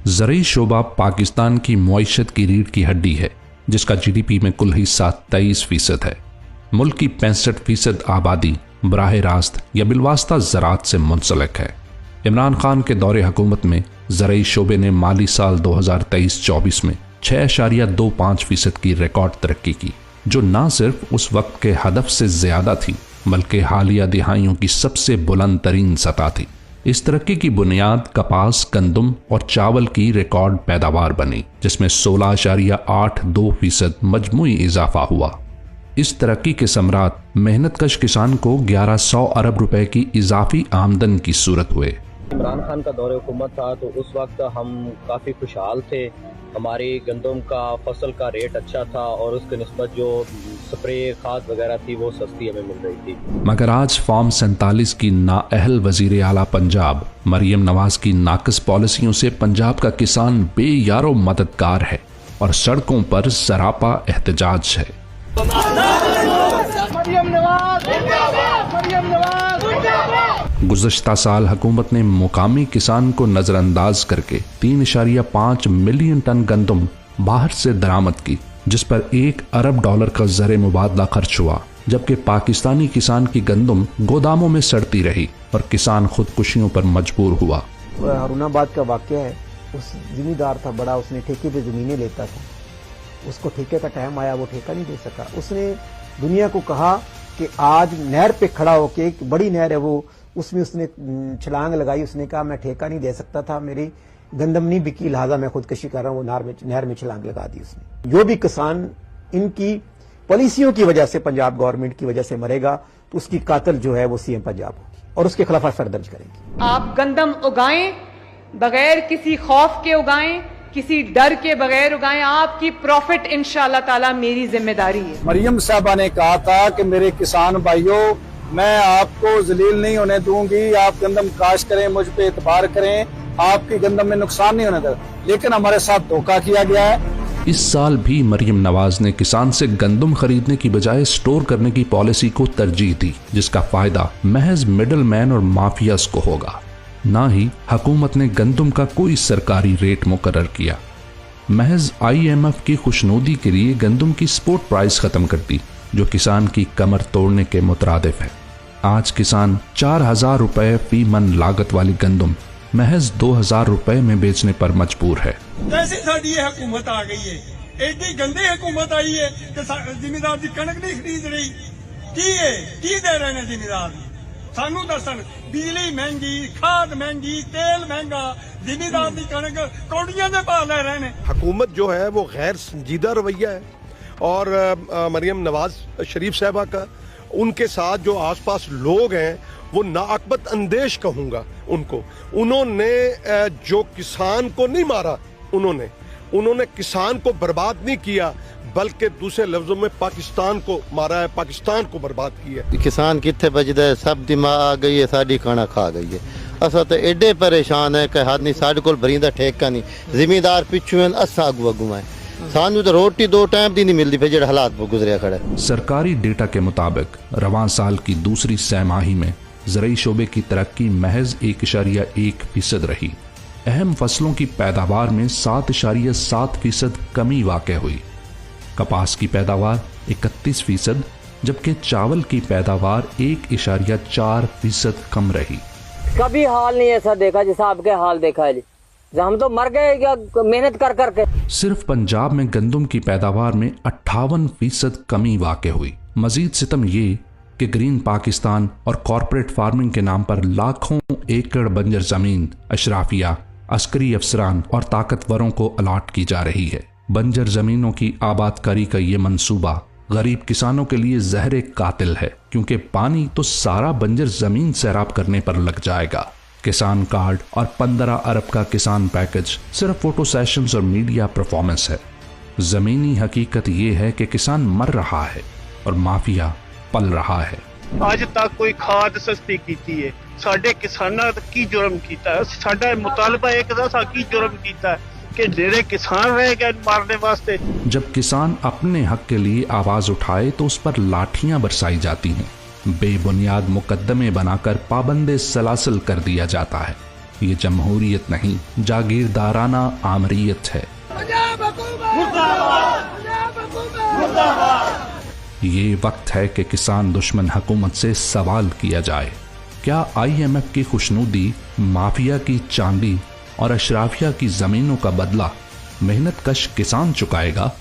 ज़रई शोबा पाकिस्तान की मुआइशत की रीढ़ की हड्डी है, जिसका जीडीपी में कुल हिस्सा 23% है। मुल्क की 65% आबादी बराह रास्त या बिलवास्ता ज़राअत से मुंसलिक है। इमरान खान के दौरे हुकूमत में ज़रई शोबे ने माली साल 2023-24 में 6.25% की रिकॉर्ड तरक्की की, जो न सिर्फ उस वक्त के हदफ से ज़्यादा थी बल्कि हालिया दिहाइयों की सबसे बुलंद तरीन सतह थी। इस तरक्की की बुनियाद कपास, गंदम और चावल की रिकॉर्ड पैदावार बनी, जिसमें 16.82% मजमूई इजाफा हुआ। इस तरक्की के समरात मेहनतकश किसान को 1100 अरब रुपए की इजाफी आमदन की सूरत हुए। इमरान खान का दौरे हुकूमत था तो उस वक्त हम काफ़ी खुशहाल थे। हमारी गंदम का फसल का रेट अच्छा था और उसके निस्बत जो स्प्रे खाद वगैरह थी वो सस्ती हमें मिल रही थी। मगर आज फॉर्म 47 की नाअहल वजीर आला पंजाब मरियम नवाज की नाकस पॉलिसियों से पंजाब का किसान बेयारो मददगार है और सड़कों पर सरापा एहतजाज है। गुज़श्ता साल हुकूमत ने मुकामी किसान को नजरअंदाज करके 3.5 मिलियन टन गंदम बाहर से दरामद की, जिस पर $1 अरब का ज़र मुबादला खर्च हुआ, जबकि पाकिस्तानी किसान की गंदम गोदामों में सड़ती रही और किसान खुदकुशियों पर मजबूर हुआ। हारूनाबाद का वाक़या है, उस जिम्मेदार था बड़ा, उसने ठेके पे ज़मीनें लेता था, उसको ठेके का टाइम आया, वो ठेका नहीं दे सका। उसने दुनिया को कहा कि आज नहर पे खड़ा होके, एक बड़ी नहर है वो, उसमें उसने छलांग लगाई। उसने कहा मैं ठेका नहीं दे सकता था, मेरी गंदम नहीं बिकी, लिहाजा मैं खुदकशी कर रहा हूँ। वो नहर में छलांग लगा दी उसने। जो भी किसान इनकी पॉलिसियों की वजह से, पंजाब गवर्नमेंट की वजह से मरेगा तो उसकी कातिल जो है वो सीएम पंजाब होगी और उसके खिलाफ एफआईआर दर्ज करेंगे। आप गंदम उगाएं, बगैर किसी खौफ के उगाएं, किसी डर के बगैर उगाएं। आपकी प्रॉफिट इंशाअल्लाह ताला मेरी जिम्मेदारी है। मरियम साहबा ने कहा था कि मेरे किसान भाइयों, मैं आपको जलील नहीं होने दूंगी, आप गंदम काश करें, मुझ पे एतबार करें, आपकी गंदम में नुकसान नहीं होने देगा। लेकिन हमारे साथ धोखा किया गया है। इस साल भी मरियम नवाज ने किसान से गंदम खरीदने की बजाय स्टोर करने की पॉलिसी को तरजीह दी, जिसका फायदा महज मिडल मैन और माफियाज को होगा। ना ही हुकूमत ने गंदम का कोई सरकारी रेट मुकर्रर किया। महज IMF की खुशनुदी के लिए गंदम की स्पोर्ट प्राइस खत्म कर दी, जो किसान की कमर तोड़ने के मुतरादिफ है। आज किसान 4000 रुपए फी मन लागत वाली गंदम महज 2000 रुपए में बेचने पर मजबूर है। कैसी साड़ी ये हुकूमत आ गई है, एडी गंदी हुकूमत आई है कि जिम्मेदार की कणक नहीं खरीद रही। की दे रहे हैं जिम्मेदार सानू दसन? बिजली महंगी, खाद महंगी, तेल महंगा, जिम्मेदार की कणक कौड़ियां दे भाव ले रहे हैं। हुकूमत जो है वो गैर संजीदा रवैया है और मरियम नवाज शरीफ साहबा का, उनके साथ जो आसपास लोग हैं वो नाअकबत अंदेश कहूंगा उनको। उन्होंने जो किसान को नहीं मारा, उन्होंने किसान को बर्बाद नहीं किया, बल्कि दूसरे लफ्जों में पाकिस्तान को मारा है, पाकिस्तान को बर्बाद किया। किसान कितने बजदा है, सब दिमाग आ गई है, साड़ी खाना खा गई है। असा तो एडे परेशान है कि हद नहीं, साढ़े कोल भरींदा ठेका नहीं, जिम्मेदार पिछू हैं, असा अगू है, सानू तो रोटी 2 टाइम दी नहीं मिलती पे जेड़ा हालात पर गुजरिया खड़ा है। सरकारी डेटा के मुताबिक रवां साल की दूसरी सैमाही में ज़रई शोबे की तरक्की महज 1.1% रही। अहम फसलों की पैदावार में 7.7% कमी वाक़ हुई। कपास की पैदावार 31%, जबकि चावल की पैदावार 1.4% कम रही। कभी हाल नहीं ऐसा देखा जैसा आपके हाल देखा है। हम तो मर गए क्या मेहनत कर करके। सिर्फ पंजाब में गंदम की पैदावार में 58% कमी वाक़ हुई। मजीद सितम ये कि ग्रीन पाकिस्तान और कॉरपोरेट फार्मिंग के नाम पर लाखों एकड़ बंजर जमीन अशराफिया, अस्करी अफसरान और ताकतवरों को अलाट की जा रही है। बंजर जमीनों की आबादकारी का ये मंसूबा गरीब किसानों के लिए जहर कातिल है, क्योंकि पानी तो सारा बंजर जमीन सैराब करने पर लग जाएगा। किसान कार्ड और 15 अरब का किसान पैकेज सिर्फ फोटो सेशंस और मीडिया परफॉर्मेंस है। जमीनी हकीकत ये है कि किसान मर रहा है और माफिया पल रहा है। आज तक कोई खाद सस्ती की है, साडे किसानां की जुर्म कीता है? साडा मुतालबा एक दा की जुर्म कीता है कि डेरे किसान रह गए मारने वास्ते। जब किसान अपने हक के लिए आवाज उठाए तो उस पर लाठियां बरसाई जाती हैं, बेबुनियाद मुकदमे बनाकर पाबंदे सलासल कर दिया जाता है। ये जमहूरियत नहीं, जागीरदाराना आमरीयत है। ये वक्त है कि किसान दुश्मन हुकूमत से सवाल किया जाए, क्या IMF की खुशनुदी, माफिया की चांदी और अशराफिया की जमीनों का बदला मेहनत कश किसान चुकाएगा?